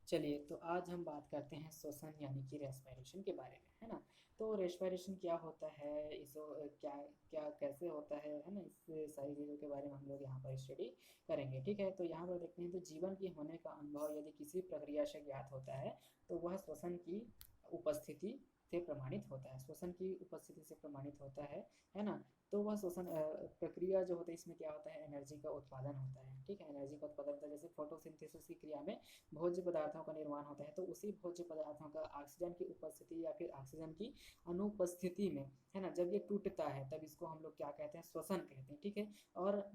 चलिए, तो आज हम बात करते हैं श्वसन यानी कि रेस्पिरेशन के बारे में, है ना? तो रेस्पिरेशन क्या होता है, क्या क्या कैसे होता है ना? इस सारी चीज़ों के बारे में हम लोग यहाँ पर स्टडी करेंगे, ठीक है? तो यहाँ पर देखते हैं, तो जीवन की होने का अनुभव यदि किसी प्रक्रिया से ज्ञात होता है, तो वह श्वसन की उपस्थिति से प्रमाणित होता है। श्वसन की उपस्थिति से प्रमाणित होता है ना? तो वह श्वसन प्रक्रिया जो होता है, इसमें क्या होता है, एनर्जी का उत्पादन होता है, ठीक है? एनर्जी का उत्पादन होता है, जैसे फोटोसिंथेसिस की क्रिया में भोज्य पदार्थों का निर्माण होता है, तो उसी भोज्य पदार्थों का ऑक्सीजन की उपस्थिति या फिर ऑक्सीजन की अनुपस्थिति में, है ना, जब ये टूटता है तब इसको हम लोग क्या कहते हैं, श्वसन कहते हैं, ठीक है? और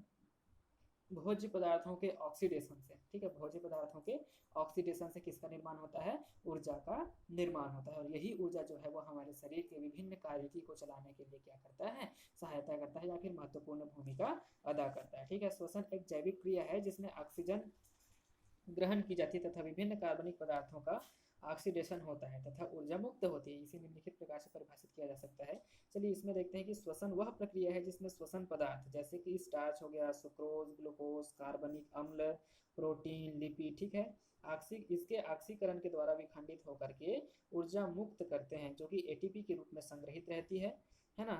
भोज्य पदार्थों के ऑक्सीडेशन से, ठीक है, भोज्य पदार्थों के ऑक्सीडेशन से किसका निर्माण होता है, ऊर्जा का निर्माण होता है। और यही ऊर्जा जो है वो हमारे शरीर के विभिन्न कार्य को चलाने के लिए क्या करता है, सहायता करता है या फिर महत्वपूर्ण भूमिका अदा करता है, ठीक है? श्वसन एक जैविक क्रिया है जिसमें ऑक्सीजन ग्रहण की जाती है तथा विभिन्न कार्बनिक पदार्थों का ऑक्सीडेशन होता है तथा ऊर्जा मुक्त होती है। इसी निम्नलिखित प्रकार से परिभाषित किया जा सकता है। चलिए, इसमें देखते हैं कि श्वसन वह प्रक्रिया है जिसमें श्वसन पदार्थ जैसे कि स्टार्च हो गया, सुक्रोज, ग्लूकोज, कार्बनिक अम्ल, प्रोटीन, लिपिड, ठीक है, इसके ऑक्सीकरण के द्वारा विखंडित होकर के ऊर्जा मुक्त करते हैं, जो कि एटीपी के रूप में संग्रहित रहती है ना?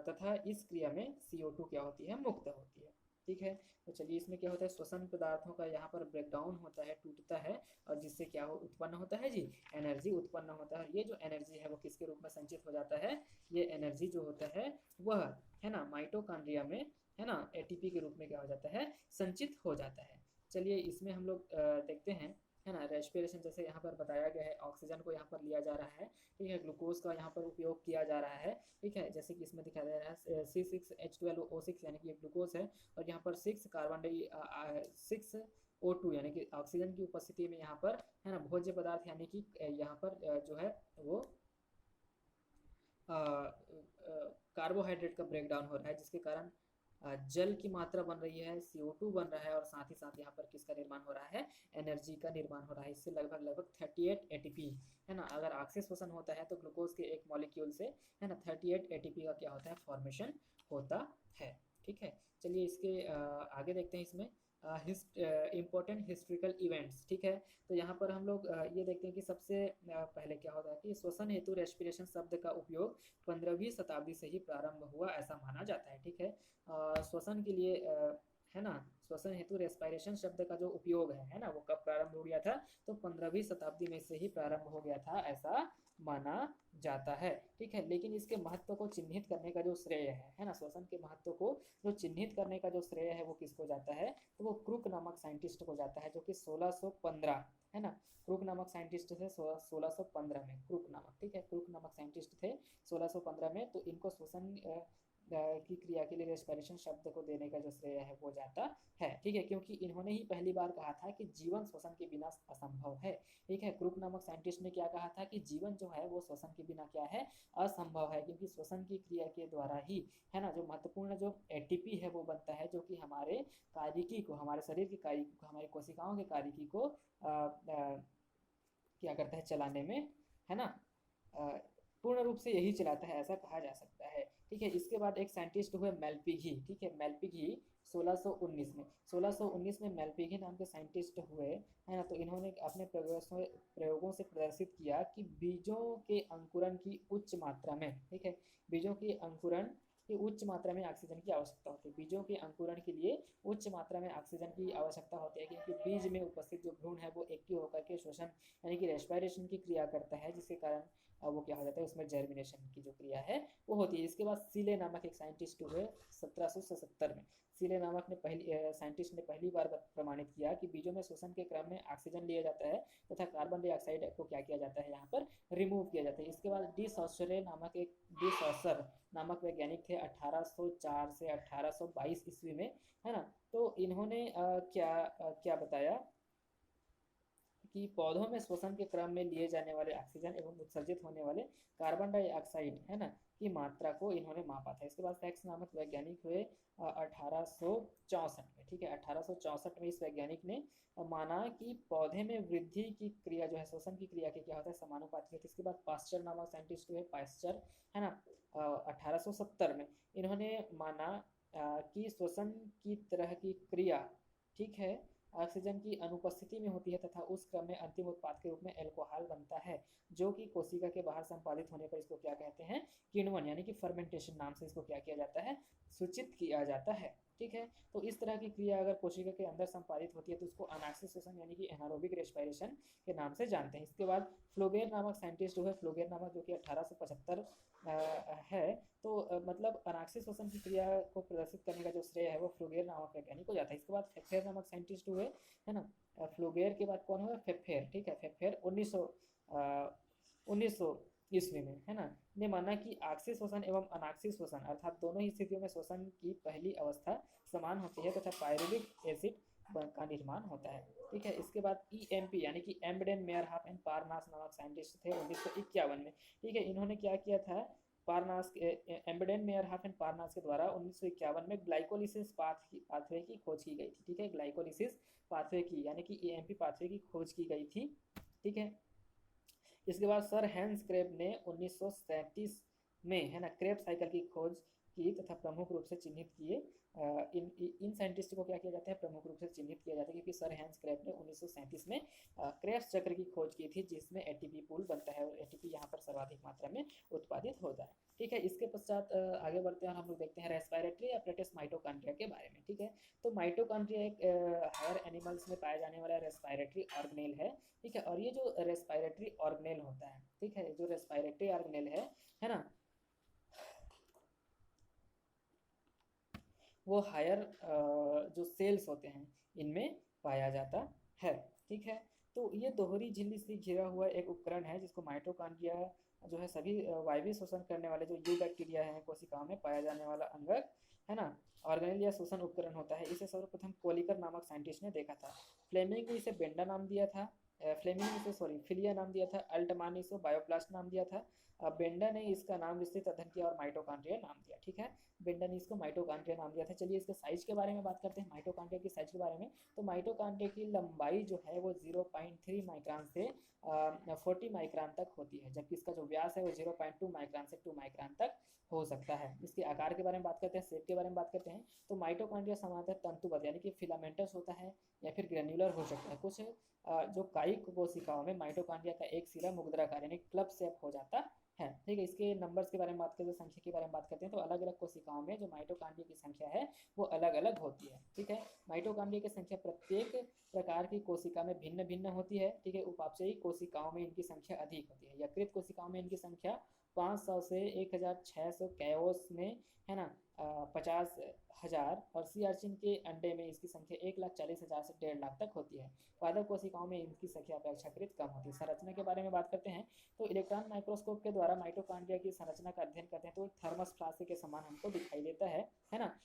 तथा इस क्रिया में CO2 क्या होती है, मुक्त होती है, ठीक है? तो चलिए, इसमें क्या होता है, श्वसन पदार्थों का यहाँ पर ब्रेकडाउन होता है, टूटता है, और जिससे क्या हो उत्पन्न होता है जी, एनर्जी उत्पन्न होता है। ये जो एनर्जी है वो किसके रूप में संचित हो जाता है, ये एनर्जी जो होता है वह, है ना, माइटोकॉन्ड्रिया में, है ना, एटीपी के रूप में क्या हो जाता है, संचित हो जाता है। चलिए, इसमें हम लोग देखते हैं, है ना, रेस्पिरेशन जैसे यहाँ पर बताया गया है, ऑक्सीजन को यहाँ पर लिया जा रहा है, ठीक है, ग्लूकोज का यहाँ पर उपयोग किया जा रहा है, ठीक है, जैसे कि इसमें दिखाया जा रहा है C6H12O6 यानी कि ये ग्लूकोज है, और यहाँ पर 6 O2 यानी कि ऑक्सीजन की उपस्थिति में यहाँ पर, है ना, भोज्य पदार्थ यानी कि यहाँ पर जो है वो कार्बोहाइड्रेट का ब्रेकडाउन हो रहा है, जिसके कारण जल की मात्रा बन रही है, CO2 बन रहा है, और साथ ही साथ यहाँ पर किसका निर्माण हो रहा है, एनर्जी का निर्माण हो रहा है। इससे लगभग लगभग 38 एटीपी, है ना, अगर ऑक्सीजन शोषण होता है तो ग्लूकोज के एक मॉलिक्यूल से, है ना, 38 एटीपी का क्या होता है, फॉर्मेशन होता है, ठीक है? चलिए, इसके आगे देखते हैं, इसमें इम्पोर्टेंट हिस्ट्रिकल इवेंट्स, ठीक है? तो यहाँ पर हम लोग ये देखते हैं कि सबसे पहले क्या होता है कि श्वसन हेतु रेस्पिरेशन शब्द का उपयोग 15वीं शताब्दी से ही प्रारंभ हुआ, ऐसा माना जाता है, ठीक है? श्वसन के लिए है ना, श्वसन हेतु रेस्पिरेशन शब्द का जो उपयोग है ना, वो कब प्रारंभ हो गया था, तो 15वीं शताब्दी में से ही प्रारंभ हो गया था, ऐसा माना जाता है, ठीक है? लेकिन इसके महत्व को चिन्हित करने का जो श्रेय है ना, श्वसन के महत्व को जो चिन्हित करने का जो श्रेय है वो किसको जाता है, तो वो क्रुक नामक साइंटिस्ट को जाता है, जो कि 1615, है ना, क्रुक नामक साइंटिस्ट थे 1615 में, क्रुक नामक, ठीक है, क्रुक नामक साइंटिस्ट थे 1615 में। तो इनको श्वसन की क्रिया के लिए रेस्पिरेशन शब्द को देने का जो श्रेय है वो जाता है, ठीक है, क्योंकि इन्होंने ही पहली बार कहा था कि जीवन श्वसन के बिना असंभव है, ठीक है? क्रुक नामक साइंटिस्ट ने क्या कहा था कि जीवन जो है वो श्वसन के बिना क्या है, असंभव है, क्योंकि श्वसन की क्रिया के द्वारा ही, है ना, जो महत्वपूर्ण जो एटीपी है वो बनता है, जो कि हमारे कार्यकी को, हमारे शरीर की कार्यकी को, हमारी कोशिकाओं के कार्यकी को क्या करता है, चलाने में, है ना, अ, पूर्ण रूप से यही चलाता है, ऐसा कहा जा सकता है, ठीक है? इसके बाद एक साइंटिस्ट हुए मेल्पिघी, ठीक है, मेल्पिघी 1619 में, 1619 में मेल्पिघी नाम के साइंटिस्ट हुए, है ना? तो इन्होंने अपने प्रयोगों से प्रदर्शित किया कि बीजों के अंकुरण की उच्च मात्रा में, ठीक है, बीजों के अंकुरण की उच्च मात्रा में ऑक्सीजन की आवश्यकता होती है, बीजों के अंकुरण के लिए उच्च मात्रा में ऑक्सीजन की आवश्यकता होती है, क्योंकि बीज में उपस्थित जो भ्रूण है वो एक्टिव होकर के श्वसन यानी कि रेस्पिरेशन की क्रिया करता है, जिसके कारण वो क्या हो जाता है, उसमें जर्मिनेशन की जो क्रिया है वो होती है। इसके बाद सीले नामक एक साइंटिस्ट हुए 1777 में, सीले नामक ने साइंटिस्ट ने पहली बार प्रमाणित किया कि बीजों में श्वसन के क्रम में ऑक्सीजन लिया जाता है तथा कार्बन डाइऑक्साइड को क्या किया जाता है, यहाँ पर रिमूव किया जाता है। इसके बाद डी सॉसर नामक वैज्ञानिक थे 1804 से 1822 ईस्वी में, है ना? तो इन्होंने क्या बताया कि पौधों में श्वसन के क्रम में लिए जाने वाले ऑक्सीजन एवं उत्सर्जित होने वाले कार्बन डाइऑक्साइड, है ना, की मात्रा को इन्होंने मापा था। इसके बाद फैक्स नामक वैज्ञानिक हुए 1864 में, ठीक है, 1864 में इस वैज्ञानिक ने माना कि पौधे में वृद्धि की क्रिया जो है, श्वसन की क्रिया के क्या होता है, समानुपाती होती है। इसके बाद पास्चर नामक साइंटिस्ट हुए, पास्चर, है ना, 1870 में इन्होंने माना कि श्वसन की तरह की क्रिया, ठीक है, ऑक्सीजन की अनुपस्थिति में होती है तथा उस क्रम में अंतिम उत्पाद के रूप में एल्कोहल बनता है, जो कि कोशिका के बाहर संपादित होने पर इसको क्या कहते हैं, किण्वन यानी कि फर्मेंटेशन नाम से इसको क्या किया जाता है, सूचित किया जाता है। ठीक है, तो इस तरह की क्रिया अगर कोशिका के अंदर संपादित होती है तो उसको अनाक्सिक श्वसन यानी कि एनारोबिक रेस्पिरेशन के नाम से जानते हैं। इसके बाद फ्लोगेर नामक साइंटिस्ट जो है, फ्लोगेर नामक जो कि 1875 है, तो मतलब अनाक्सिक श्वसन की क्रिया को प्रदर्शित करने का जो श्रेय है वो फ्लोगेर नामक वैज्ञानिक को जाता है। इसके बाद फेफेर नामक साइंटिस्ट हुए, है ना, फ्लोगेर के बाद कौन हुआ, फेफेर। ठीक है, फेफेर 1900 ईस्वी में, है ना, ने माना कि आक्सीय श्वसन एवं अनाक्सीय श्वसन अर्थात दोनों ही स्थितियों में श्वसन की पहली अवस्था समान होती है तथा पायरुविक एसिड का निर्माण होता है। ठीक है, इसके बाद ईएमपी यानी कि एम्बडेन मेयरहाफ एंड पारनास नामक साइंटिस्ट थे 1951 में। ठीक है, इन्होंने क्या किया था, पारनास एम्बडेन मेयरहाफ एंड पारनास के द्वारा 1951 में ग्लाइकोलिसिस पाथवे की खोज की गई थी। ठीक है, ग्लाइकोलिसिस पाथवे की यानी कि ईएमपी पाथवे की खोज की गई थी। ठीक है, इसके बाद सर हैंस क्रेब ने 1937 में, है ना, क्रेब साइकिल की खोज की तथा प्रमुख रूप से चिन्हित किए। इन साइंटिस्ट को क्या किया जाता है, प्रमुख रूप से चिन्हित किया जाता है, क्योंकि सर हैंस क्रेब ने 1937 में क्रेब्स चक्र की खोज की थी जिसमें एटीपी पूल बनता है और एटीपी यहाँ पर सर्वाधिक मात्रा में उत्पादित होता है। ठीक है, इसके पश्चात आगे बढ़ते हैं और हम लोग देखते हैं रेस्पिरेटरी apparatus माइटोकॉन्ड्रिया के बारे में। ठीक है, तो माइटोकॉन्ड्रिया एक हायर एनिमल्स में पाया जाने वाला रेस्पिरेटरी ऑर्गेनेल है। ठीक है, और ये जो रेस्पिरेटरी ऑर्गेनेल होता है, ठीक है, जो रेस्पिरेटरी ऑर्गेनेल है ना, वो हायर जो सेल्स होते हैं इनमें पाया जाता है। ठीक है, तो ये दोहरी झिल्ली से घिरा हुआ एक उपकरण है जिसको माइटोकॉन्ड्रिया जो है सभी वायवीय शोषण करने वाले जो यू बैक्टीरिया हैं कोशिकाओं में पाया जाने वाला अंगक, है ना, ऑर्गेनेल या शोषण उपकरण होता है। इसे सर्वप्रथम कोलिकर नामक साइंटिस्ट ने देखा था। फ्लेमिंग ने इसे बेंडा नाम दिया था, फ्लेमिंग ने इसे सॉरी फिलिया नाम दिया था, अल्टमान ने इसे बायोप्लास्ट नाम दिया था, बेंडा ने इसका नाम विस्तृत अध्ययन किया और माइटोकॉन्ड्रिया नाम दिया। ठीक है, बेंडा ने इसको माइटोकॉन्ड्रिया नाम दिया था। चलिए इसके साइज के बारे में बात करते हैं, माइटोकॉन्ड्रिया की साइज के बारे में। तो माइटोकॉन्ड्रिया की लंबाई जो है वो 0.3 माइक्रोन से 40 माइक्रोन तक होती है, जबकि इसका जो व्यास है वो 0.2 माइक्रोन से 2 माइक्रोन तक हो सकता है। इसके आकार के बारे में बात करते हैं, शेप के बारे में बात करते हैं। तो माइटोकॉन्ड्रिया सामान्यतः तंतुबद्ध यानी कि फिलामेंटस होता है या फिर ग्रेन्युलर हो सकता है। कुछ जो कायिक कोशिकाओं में माइटोकॉन्ड्रिया का एक सिरा मुद्राकार यानी क्लब शेप हो जाता है। ठीक है, इसके नंबर्स के बारे में बात करते हैं, संख्या के बारे में बात करते हैं। तो अलग अलग कोशिकाओं में जो माइटोकॉन्ड्रिया की संख्या है वो अलग अलग होती है। ठीक है, माइटोकॉन्ड्रिया की संख्या प्रत्येक प्रकार की कोशिका में भिन्न भिन्न होती है। ठीक है, उपापचयी कोशिकाओं में इनकी संख्या अधिक होती है, यकृत कोशिकाओं में इनकी संख्या 500 से 1600 कैओस में, है ना, 50,000, और सी अर्चिन के अंडे में इसकी संख्या 1,40,000 से 1.5 लाख तक होती है। पादप कोशिकाओं में इनकी संख्या अपेक्षाकृत कम होती है। संरचना के बारे में बात करते हैं तो इलेक्ट्रॉन माइक्रोस्कोप के द्वारा माइटोकॉन्ड्रिया की संरचना का अध्ययन करते हैं तो थर्मस फ्लास्क के समान हमको दिखाई देता है ना,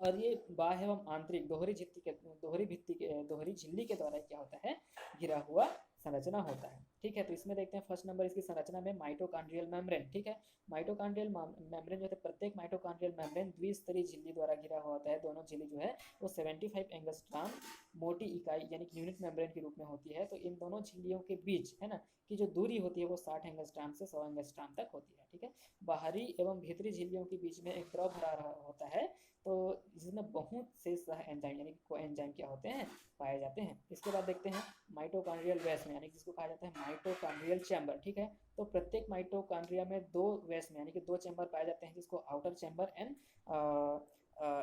और ये बाह्य एवं आंतरिक दोहरी झिल्ली के द्वारा क्या होता है, घिरा हुआ संरचना होता है। ठीक है, तो इसमें देखते हैं फर्स्ट नंबर इसकी संरचना में माइटोकॉन्ड्रियल मेम्ब्रेन। ठीक है, माइटोकॉन्ड्रियल मेम्ब्रेन जो है प्रत्येक माइटोकॉन्ड्रियल मेम्ब्रेन द्विस्तरीय झिल्ली द्वारा घिरा हुआ होता है। दोनों झिल्ली जो है वो 75 एंगस्ट्रॉम मोटी इकाई यानी कि यूनिट मेम्ब्रेन के रूप में होती है। तो इन दोनों झिल्लियों के बीच, है ना, की जो दूरी होती है वो 60 एंगस्ट्रॉम से 100 एंगस्ट्रॉम तक होती है। ठीक है, बाहरी एवं भीतरी झिल्लियों के बीच में एक द्रव भरा होता है तो जिसमें बहुत से सह एंजाइम यानी कि कोएंजाइम क्या होते हैं, पाए जाते हैं। इसके बाद देखते हैं माइटोकॉन्ड्रियल वेस्म यानी जिसको कहा जाता है माइटोकॉन्ड्रियल चैम्बर। ठीक है, तो प्रत्येक माइटोकॉन्ड्रिया में 2 वेस्म यानी कि 2 चैम्बर पाए जाते हैं जिसको outer chamber and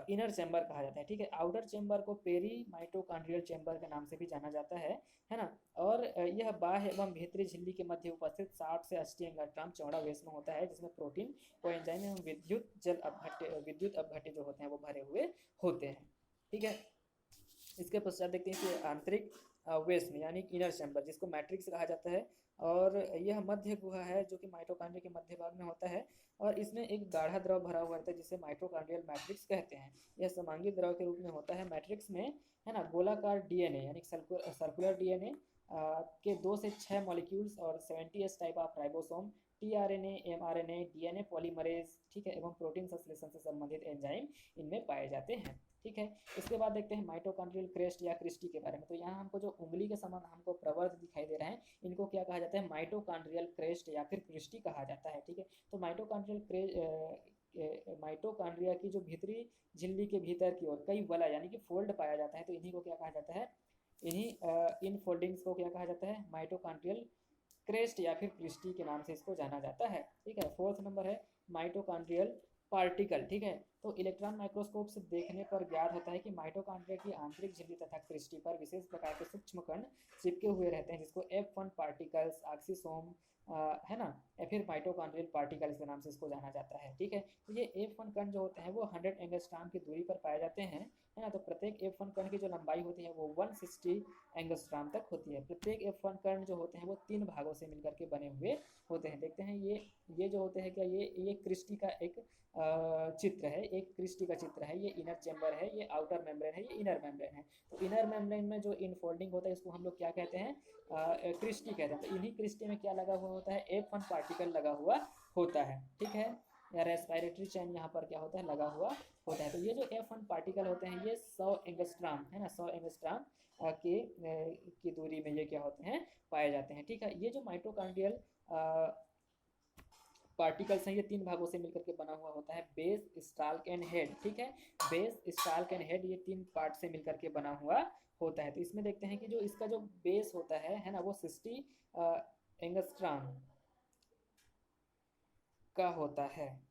inner chamber कहा जाता है। ठीक है, आउटर चैम्बर को पेरी माइटोकॉन्ड्रियल चैम्बर के नाम से भी जाना जाता है ना, और यह बाह्य एवं भीतरी झिल्ली के मध्य उपस्थित 60 से 80 एंगस्ट्रॉम चौड़ा वेस्म होता है जिसमें प्रोटीन, कोएंजाइम एवं विद्युत अपघट्य जो होते हैं वो भरे हुए होते हैं। ठीक है, इसके पश्चात देखते हैं कि आंतरिक वेस्म यानी इनर चैम्बर जिसको मैट्रिक्स कहा जाता है, और यह मध्य गुहा है जो कि माइटोकॉन्ड्रिया के मध्य भाग में होता है और इसमें एक गाढ़ा द्रव भरा हुआ रहता है जिसे माइटोकॉन्ड्रियल मैट्रिक्स कहते हैं। यह समांगी द्रव के रूप में होता है। मैट्रिक्स में, है ना, गोलाकार डीएनए यानी सर्कुलर डीएनए के 2 से 6 मॉलिक्यूल्स और 70s type of ribosome, tRNA, mRNA, DNA polymerase, ठीक है, एवं प्रोटीन संश्लेषण से संबंधित एंजाइम इनमें पाए जाते हैं। ठीक है, इसके बाद देखते हैं माइटोकॉन्ड्रियल क्रेस्ट या क्रिस्टी के बारे में। तो यहाँ हमको जो उंगली के समान हमको प्रवर्ध दिखाई दे रहे हैं इनको क्या कहा जाता है, माइटोकॉन्ड्रियल क्रेस्ट या फिर क्रिस्टी कहा जाता है। ठीक है, तो माइटोकॉन्ड्रियल माइटोकॉन्ड्रिया की जो भीतरी झिल्ली के भीतर की ओर कई वलय यानी कि फोल्ड पाया जाता है, तो इन्हीं को क्या कहा जाता है, इन फोल्डिंग्स को क्या कहा जाता है, माइटोकॉन्ड्रियल क्रेस्ट या फिर क्रिस्टी के नाम से इसको जाना जाता है। ठीक है, फोर्थ नंबर है माइटोकॉन्ड्रियल पार्टिकल। ठीक है, तो इलेक्ट्रॉन माइक्रोस्कोप से देखने पर ज्ञात होता है कि माइटोकॉन्ड्रिया की आंतरिक झिल्ली तथा क्रिस्टी पर विशेष प्रकार के सूक्ष्म कण चिपके हुए रहते हैं, जिसको F1 पार्टिकल्स, ऑक्सीसोम, है ना, या फिर माइटोकॉन्ड्रियल पार्टिकल्स के नाम से इसको जाना जाता है। ठीक है, तो ये F1 कण जो होते हैं वो 100 एंगस्ट्रॉम की दूरी पर पाए जाते हैं, है ना। तो प्रत्येक F1 कण की जो लंबाई होती है वो 160 एंगस्ट्रॉम तक होती है। प्रत्येक F1 कण जो होते हैं वो 3 भागों से मिलकर के बने हुए होते हैं। देखते हैं ये जो होते हैं क्या, ये क्रिस्टी का एक चित्र है, एक क्रिस्टी का चित्र है। ये इनर चैम्बर है, ये आउटर मेम्ब्रेन है, ये इनर मेम्ब्रेन है। तो इनर मेम्ब्रेन में जो इनफोल्डिंग होता है इसको हम लोग क्या कहते हैं, क्रिस्टी कहते हैं। तो इन्हीं क्रिस्टी में क्या लगा हुआ होता है, F1 पार्टिकल लगा हुआ होता है। ठीक है, या रेस्पिरेटरी चैन यहाँ पर क्या होता है, लगा हुआ होता है। तो ये जो F1 पार्टिकल होते हैं ये 100 एंगस्ट्रॉम, है ना, 100 एंगस्ट्रॉम की दूरी में ये क्या होते हैं, पाए जाते हैं। ठीक है, ये जो माइटोकॉन्ड्रियल पार्टिकल्स हैं ये 3 भागों से मिलकर के बना हुआ होता है, बेस, स्टाल्क एंड हेड। ठीक है, बेस, स्टाल्क एंड हेड, ये 3 पार्ट से मिलकर के बना हुआ होता है। तो इसमें देखते हैं कि जो इसका जो बेस होता है ना, वो 60 एंगस्ट्रॉम का होता है।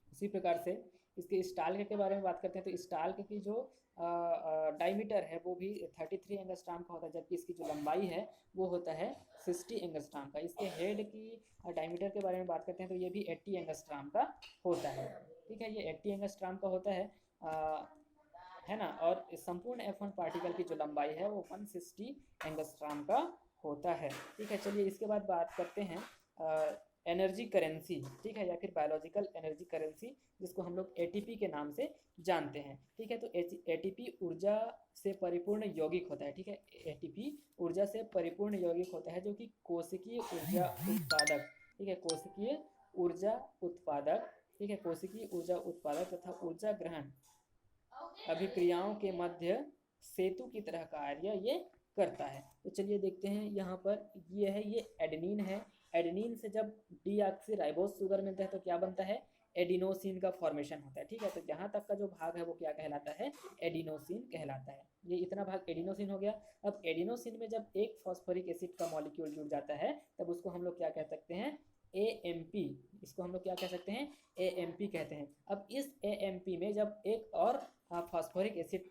उसी प्रकार से इसके स्टाल्क के बारे में बात करते हैं, तो स्टाल्क की जो डायमीटर है वो भी 33 एंगस्ट्रॉम का होता है, जबकि इसकी जो लंबाई है वो होता है 60 एंगस्ट्रॉम का। इसके हेड की डायमीटर के बारे में बात करते हैं तो ये भी 80 एंगस्ट्रॉम का होता है। ठीक है, ये 80 एंगस्ट्रॉम का होता है ना। और संपूर्ण F1 पार्टिकल की जो लंबाई है वो 160 एंगस्ट्रॉम का होता है। ठीक है, चलिए इसके बाद बात करते हैं एनर्जी करेंसी। ठीक है, या फिर बायोलॉजिकल एनर्जी करेंसी, जिसको हम लोग एटीपी के नाम से जानते हैं। ठीक है, तो एटीपी ऊर्जा से परिपूर्ण यौगिक होता है। ठीक है, एटीपी ऊर्जा से परिपूर्ण यौगिक होता है जो कि कोशिकीय ऊर्जा उत्पादक, ठीक है, कोशिकीय ऊर्जा उत्पादक, ठीक है, कोशिकीय ऊर्जा उत्पादक तथा ऊर्जा ग्रहण अभिक्रियाओं के मध्य सेतु की तरह कार्य ये करता है। तो चलिए देखते हैं यहाँ पर, ये है, ये एडेनिन है। एडेनिन से जब डीऑक्सीराइबोज शुगर मिलता है तो क्या बनता है, एडिनोसिन का फॉर्मेशन होता है। ठीक है, तो यहाँ तक का जो भाग है वो क्या कहलाता है, एडिनोसिन कहलाता है। ये इतना भाग एडिनोसिन हो गया। अब एडिनोसिन में जब एक फॉस्फोरिक एसिड का मॉलिक्यूल जुड़ जाता है तब उसको हम लोग क्या कह सकते हैं, AMP। इसको हम लोग क्या कह सकते हैं, AMP कहते हैं। अब इस AMP में जब एक और फास्फोरिक एसिड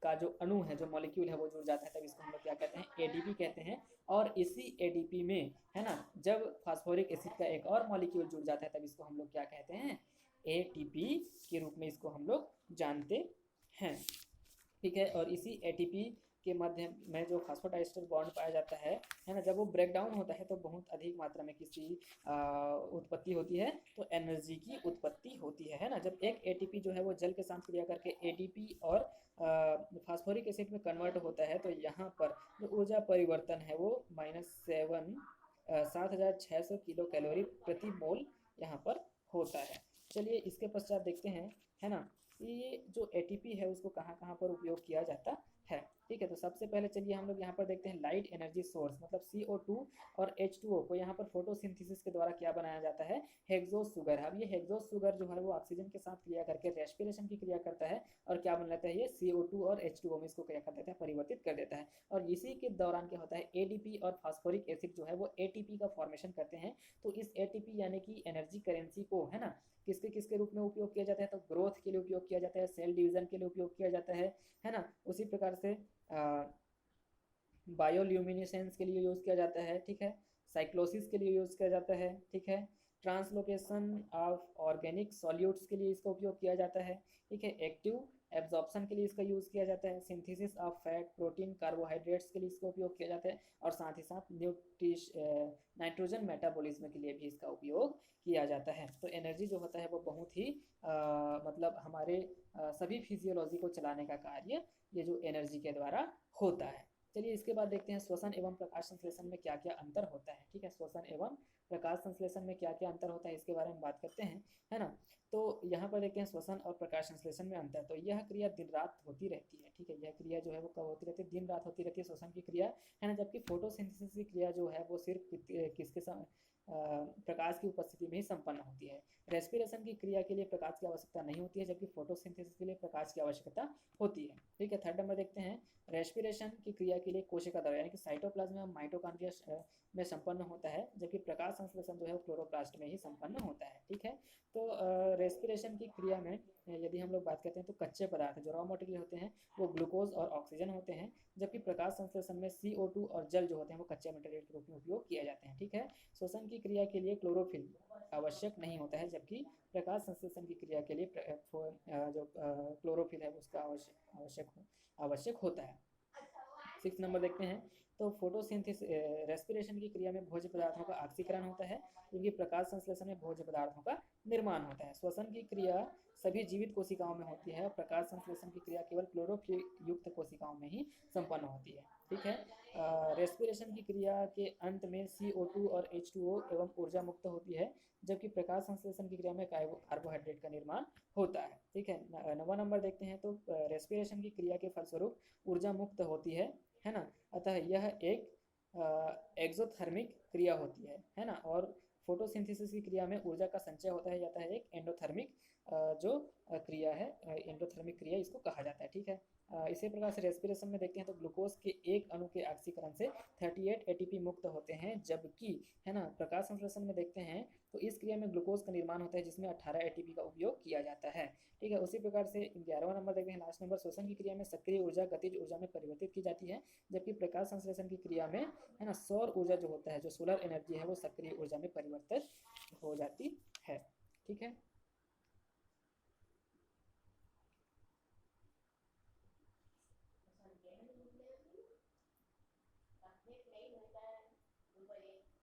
का जो अणु है, जो मॉलिक्यूल है वो जुड़ जाता है तब इसको हम लोग क्या कहते हैं, ADP कहते हैं। और इसी ADP में, है ना, जब फास्फोरिक एसिड का एक और मॉलिक्यूल जुड़ जाता है तब इसको हम लोग क्या कहते हैं, ATP के रूप में इसको हम लोग जानते हैं। ठीक है, और इसी ATP के मध्य में जो फास्फोडाइस्टर बॉन्ड पाया जाता है ना, जब वो ब्रेक डाउन होता है तो बहुत अधिक मात्रा में किसी उत्पत्ति होती है, तो एनर्जी की उत्पत्ति होती है ना। जब एक ATP जो है वो जल के साथ क्रिया करके ADP और फास्फोरिक एसिड में कन्वर्ट होता है तो यहाँ पर जो ऊर्जा परिवर्तन है वो -7,600 किलो कैलोरी प्रति मोल यहाँ पर होता है। चलिए इसके पश्चात देखते हैं, है ना, ये जो ATP है उसको कहाँ कहाँ पर उपयोग किया जाता है। ठीक है, तो सबसे पहले चलिए हम लोग यहाँ पर देखते हैं लाइट एनर्जी सोर्स, मतलब CO2 और H2O को यहाँ पर फोटोसिंथेसिस के द्वारा क्या बनाया जाता है, हेक्सोस सुगर। अब ये हेक्सोस सुगर जो है वो ऑक्सीजन के साथ क्रिया करके रेस्पिरेशन की क्रिया करता है और क्या बन लेता है, ये CO2 और H2O में इसको क्या कर देता है, परिवर्तित कर देता है। और इसी के दौरान क्या होता है, ADP और फास्फोरिक एसिड जो है वो ATP का फॉर्मेशन करते हैं। तो इस ATP यानी कि एनर्जी करेंसी को, है ना, किसके किसके रूप में उपयोग किया जाता है, तो ग्रोथ के लिए उपयोग किया जाता है, सेल डिवीजन के लिए उपयोग किया जाता है ना। उसी प्रकार से बायोल्यूमिनेसेंस के लिए यूज़ किया जाता है। ठीक है, साइक्लोसिस के लिए यूज़ किया जाता है। ठीक है, ट्रांसलोकेशन ऑफ ऑर्गेनिक सॉल्यूट्स के लिए इसका उपयोग किया जाता है। ठीक है, एक्टिव एब्जॉर्प्शन के लिए इसका यूज़ किया जाता है, synthesis of fat, protein, carbohydrates के लिए इसका उपयोग किया जाता है, और साथ ही साथ नाइट्रोजन मेटाबॉलिज्म के लिए भी इसका उपयोग किया जाता है। तो एनर्जी जो होता है वो बहुत ही मतलब हमारे सभी फिजियोलॉजी को चलाने का कार्य ये जो एनर्जी के द्वारा होता है। चलिए इसके बाद देखते हैं श्वसन एवं प्रकाश संश्लेषण में क्या क्या अंतर होता है। ठीक है, श्वसन एवं प्रकाश संश्लेषण में क्या क्या अंतर होता है इसके बारे में बात करते हैं, है ना। तो यहाँ पर देखते हैं श्वसन और प्रकाश संश्लेषण में अंतर। तो यह क्रिया दिन रात होती रहती है, ठीक है। यह क्रिया जो है वो कब होती रहती है, दिन रात होती रहती है श्वसन की क्रिया, है ना। जबकि फोटोसिंथेसिस की क्रिया जो है वो सिर्फ किसके प्रकाश की उपस्थिति में ही संपन्न होती है। रेस्पिरेशन की क्रिया के लिए प्रकाश की आवश्यकता नहीं होती है, जबकि फोटोसिंथेसिस के लिए प्रकाश की आवश्यकता होती है, ठीक है। थर्ड नंबर देखते हैं, रेस्पिरेशन की क्रिया के लिए कोशिका द्वारा यानी कि साइटोप्लाज्म में माइटोकॉन्ड्रिया में संपन्न होता है, जबकि प्रकाश संश्लेषण जो है वो क्लोरोप्लास्ट में ही संपन्न होता है, ठीक है। तो रेस्पिरेशन की क्रिया में यदि हम लोग बात करते हैं तो कच्चे पदार्थ जो रॉ मटेरियल होते हैं वो ग्लूकोज और ऑक्सीजन होते हैं, जबकि प्रकाश संश्लेषण में CO2 और जल जो होते हैं वो कच्चे मटेरियल के रूप में उपयोग किए जाते हैं, ठीक है। श्वसन की क्रिया के लिए क्लोरोफिल आवश्यक नहीं होता है, जबकि प्रकाश संश्लेषण की क्रिया के लिए जो क्लोरोफिल है उसका आवश्यक होता है। 6 नंबर देखते हैं, तो फोटोसिंथेसिस रेस्पिरेशन की क्रिया में भोज्य पदार्थों का ऑक्सीकरण होता है, जबकि प्रकाश संश्लेषण में भोज्य पदार्थों का निर्माण होता है। श्वसन की क्रिया सभी जीवित कोशिकाओं में होती है, प्रकाश संश्लेषण की क्रिया केवल क्लोरोफिल युक्त कोशिकाओं में ही संपन्न होती है, ठीक है। रेस्पिरेशन की क्रिया के अंत में CO2 और H2O एवं ऊर्जा मुक्त होती है, जबकि प्रकाश संश्लेषण की क्रिया में कार्बोहाइड्रेट का निर्माण होता है, ठीक है। 9वां नंबर देखते हैं, तो रेस्पिरेशन की क्रिया के फलस्वरूप ऊर्जा मुक्त होती है ना। अतः यह एक एक्सोथर्मिक क्रिया होती है ना। और फोटोसिंथेसिस की क्रिया में ऊर्जा का संचय होता है जाता है एक एंडोथर्मिक जो क्रिया है, एंडोथर्मिक क्रिया इसको कहा जाता है, ठीक है। इसी प्रकार से रेस्पिरेशन में देखते हैं तो ग्लूकोज के एक अणु के ऑक्सीकरण से 38 ATP मुक्त होते हैं, जबकि, है ना, प्रकाश संश्लेषण में देखते हैं तो इस क्रिया में ग्लूकोज का निर्माण होता है जिसमें 18 ATP का उपयोग किया जाता है, ठीक है। उसी प्रकार से 11वां नंबर देखते हैं, लास्ट नंबर, श्वसन की क्रिया में सक्रिय ऊर्जा गतिज ऊर्जा में परिवर्तित की जाती है, जबकि प्रकाश संश्लेषण की क्रिया में, है ना, सौर ऊर्जा जो होता है, जो सोलर एनर्जी है वो सक्रिय ऊर्जा में परिवर्तित हो जाती है, ठीक है।